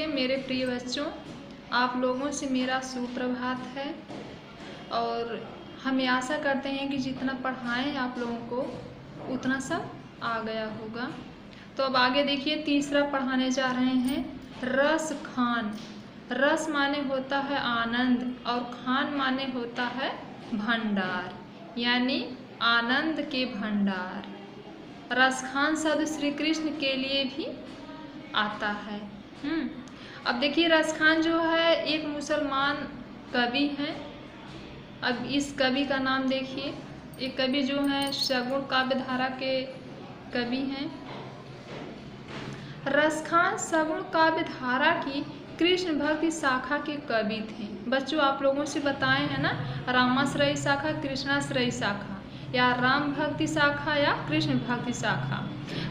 के मेरे प्रिय बच्चों, आप लोगों से मेरा सुप्रभात है और हम आशा करते हैं कि जितना पढ़ाएं आप लोगों को उतना सब आ गया होगा। तो अब आगे देखिए, तीसरा पढ़ाने जा रहे हैं रस खान। रस माने होता है आनंद और खान माने होता है भंडार, यानी आनंद के भंडार। रसखान शब्द श्री कृष्ण के लिए भी आता है। अब देखिए, रसखान जो है एक मुसलमान कवि हैं। अब इस कवि का नाम देखिए, एक कवि जो हैं सगुण काव्य धारा के कवि हैं। रसखान सगुण काव्य धारा की कृष्ण भक्ति शाखा के कवि थे। बच्चों, आप लोगों से बताए हैं ना, रामाश्रयी शाखा, कृष्णाश्रयी शाखा, या राम भक्ति शाखा या कृष्ण भक्ति शाखा।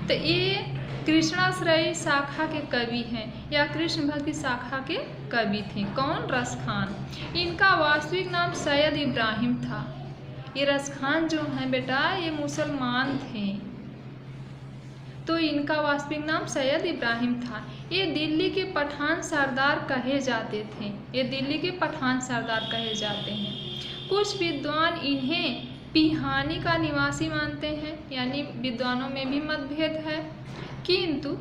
तो ये कृष्णाश्रयी शाखा के कवि हैं या कृष्ण भक्ति शाखा के कवि थे। कौन? रसखान। इनका वास्तविक नाम सैयद इब्राहिम था। ये रसखान जो हैं बेटा, ये मुसलमान थे, तो इनका वास्तविक नाम सैयद इब्राहिम था। ये दिल्ली के पठान सरदार कहे जाते थे। ये दिल्ली के पठान सरदार कहे जाते हैं। कुछ विद्वान इन्हें पिहानी का निवासी मानते हैं, यानी विद्वानों में भी मतभेद है, किंतु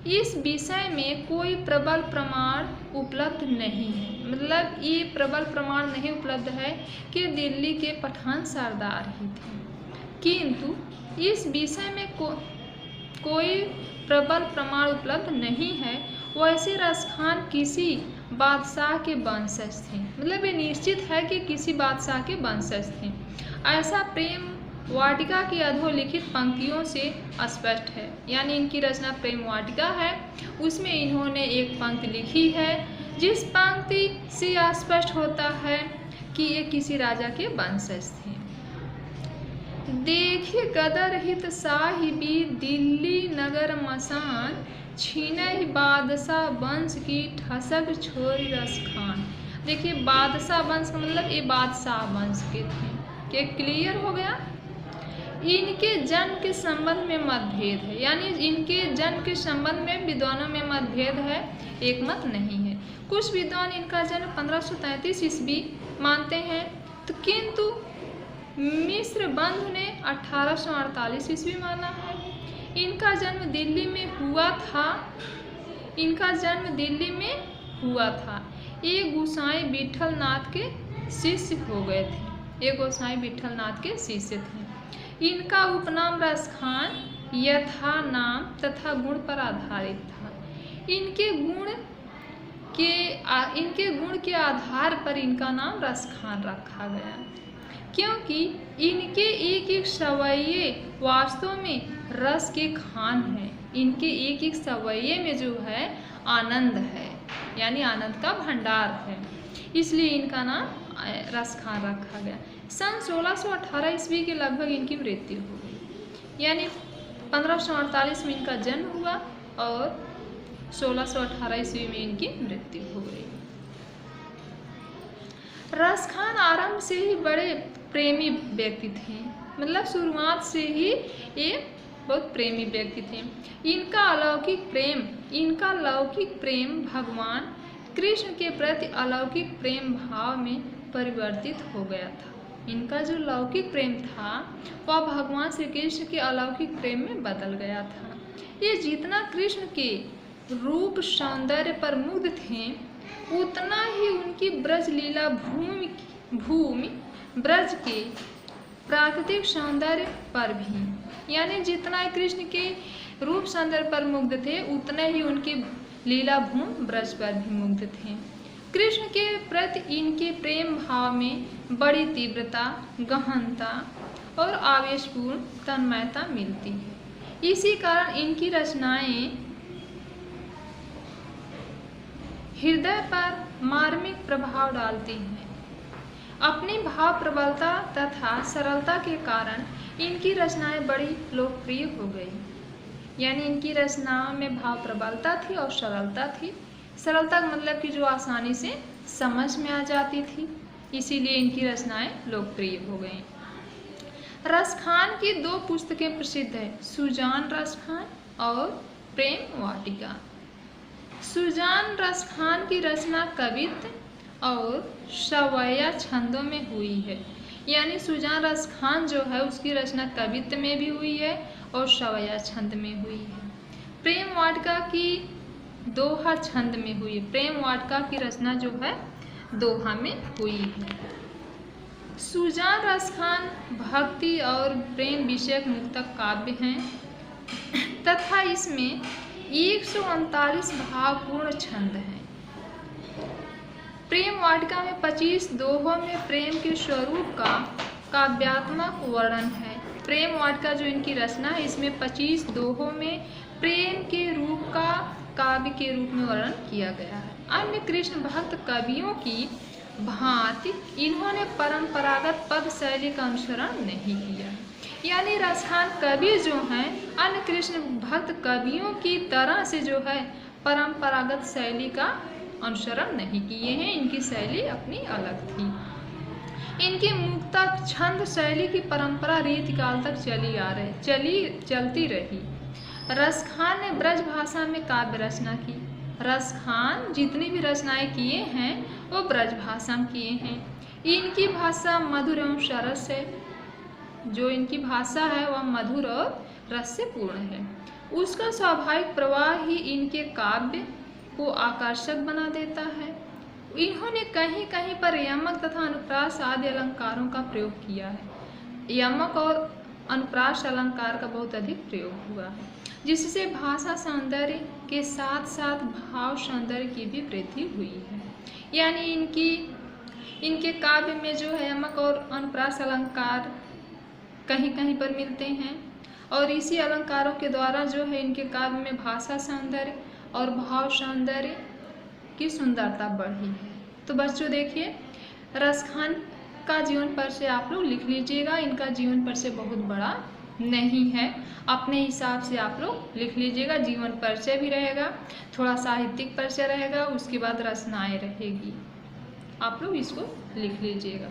इस विषय में कोई प्रबल प्रमाण उपलब्ध नहीं है। मतलब ये प्रबल प्रमाण नहीं उपलब्ध है कि दिल्ली के पठान सरदार ही थे, किंतु इस विषय में कोई प्रबल प्रमाण उपलब्ध नहीं है। वैसे रसखान किसी बादशाह के वंशज थे। मतलब ये निश्चित है कि किसी बादशाह के वंशज थे। ऐसा प्रेम वाटिका की अधोलिखित पंक्तियों से स्पष्ट है। यानी इनकी रचना प्रेम वाटिका है, उसमें इन्होंने एक पंक्ति लिखी है जिस पंक्ति से स्पष्ट होता है कि ये किसी राजा के वंशज थे। देखी गदर हित साहिबी दिल्ली नगर मसान, छीनहि बादशाह वंश की ठसक छोरी रसखान। देखिए, बादशाह वंश का मतलब ये बादशाह वंश के थे। क्या क्लियर हो गया? इनके जन्म के संबंध में मतभेद है, यानी इनके जन्म के संबंध में विद्वानों में मतभेद है, एक मत नहीं है। कुछ विद्वान इनका जन्म 1533 ईस्वी मानते हैं, तो किंतु मिस्र बंधु ने 1848 ईस्वी माना है। इनका जन्म दिल्ली में हुआ था। ये गोसाई विठल नाथ के शिष्य हो गए थे। ये गोसाई विठल नाथ के शिष्य थे। इनका उपनाम रसखान यथा नाम तथा गुण पर आधारित था। इनके गुण के आधार पर इनका नाम रसखान रखा गया, क्योंकि इनके एक एक सवैये वास्तव में रस के खान है। इनके एक एक सवैये में जो है आनंद है, यानी आनंद का भंडार है, इसलिए इनका नाम रसखान रखा गया। सन 1618 ईस्वी के लगभग इनकी मृत्यु हो गई, यानी 1548 में इनका जन्म हुआ और 1618 ईस्वी में इनकी मृत्यु हो गई। रसखान आरंभ से ही बड़े प्रेमी व्यक्ति थे। मतलब शुरुआत से ही ये बहुत प्रेमी व्यक्ति थे। इनका लौकिक प्रेम भगवान कृष्ण के प्रति अलौकिक प्रेम भाव में परिवर्तित हो गया था। इनका जो लौकिक प्रेम था वह भगवान श्री कृष्ण के अलौकिक प्रेम में बदल गया था। ये जितना कृष्ण के रूप सौंदर्य पर मुग्ध थे, उतना ही उनकी ब्रज लीला भूमि ब्रज के प्राकृतिक सौंदर्य पर भी, यानी जितना कृष्ण के रूप सौंदर्य पर मुग्ध थे, उतने ही उनकी लीला भूमि ब्रज पर भी मुग्ध थे। कृष्ण के प्रति इनके प्रेम भाव में बड़ी तीव्रता, गहनता और आवेशपूर्ण तन्मयता मिलती है। इसी कारण इनकी रचनाएं हृदय पर मार्मिक प्रभाव डालती हैं। अपनी भाव प्रबलता तथा सरलता के कारण इनकी रचनाएं बड़ी लोकप्रिय हो गई। यानी इनकी रचनाओं में भाव प्रबलता थी और सरलता थी। सरलता का मतलब कि जो आसानी से समझ में आ जाती थी, इसीलिए इनकी रचनाएं लोकप्रिय हो गईं। रसखान की 2 पुस्तकें प्रसिद्ध है, सुजान रसखान और प्रेम वाटिका। सुजान रसखान की रचना कवित्त और सवैया छंदों में हुई है। यानी सुजान रसखान जो है उसकी रचना कवित्त में भी हुई है और सवैया छंद में हुई है। प्रेम वाटिका की दोहा छंद में हुई है। प्रेम वाटिका की रचना जो है दोहा में हुई है। सुजान रसखान भक्ति और प्रेम विषयक मुक्तक काव्य हैं तथा इसमें 139 भावपूर्ण छंद हैं। प्रेम वाटिका में 25 दोहों में प्रेम के स्वरूप का काव्यात्मक वर्णन है। प्रेम वाटिका जो इनकी रचना है इसमें 25 दोहों में प्रेम के रूप का काव्य के रूप में वर्णन किया गया है। अन्य कृष्ण भक्त कवियों की भांति इन्होंने परंपरागत पद शैली का अनुसरण नहीं किया। यानी रसखान कवि जो हैं अन्य कृष्ण भक्त कवियों की तरह से जो है परंपरागत शैली का अनुसरण नहीं किए हैं। इनकी शैली अपनी अलग थी। इनकी मुक्तक छंद शैली की परंपरा रीतिकाल तक चलती रही। रसखान ने ब्रज भाषा में काव्य रचना की। रसखान जितनी भी रचनाएं किए हैं वो ब्रज भाषा में किए हैं। इनकी भाषा मधुर एवं सरस है। जो इनकी भाषा है वह मधुर और रस से पूर्ण है। उसका स्वाभाविक प्रवाह ही इनके काव्य को आकर्षक बना देता है। इन्होंने कहीं कहीं पर यमक तथा अनुप्रास आदि अलंकारों का प्रयोग किया है। यमक और अनुप्रास अलंकार का बहुत अधिक प्रयोग हुआ है जिससे भाषा सौंदर्य के साथ साथ भाव सौंदर्य की भी वृद्धि हुई है। यानी इनके काव्य में जो है यमक और अनुप्रास अलंकार कहीं कहीं पर मिलते हैं और इसी अलंकारों के द्वारा जो है इनके काव्य में भाषा सौंदर्य और भाव सौंदर्य की सुंदरता बढ़ी है। तो बच्चों देखिए रसखान का जीवन परिचय आप लोग लिख लीजिएगा। इनका जीवन परिचय बहुत बड़ा नहीं है, अपने हिसाब से आप लोग लिख लीजिएगा। जीवन परिचय भी रहेगा, थोड़ा साहित्यिक परिचय रहेगा, उसके बाद रचनाएं रहेगी। आप लोग इसको लिख लीजिएगा।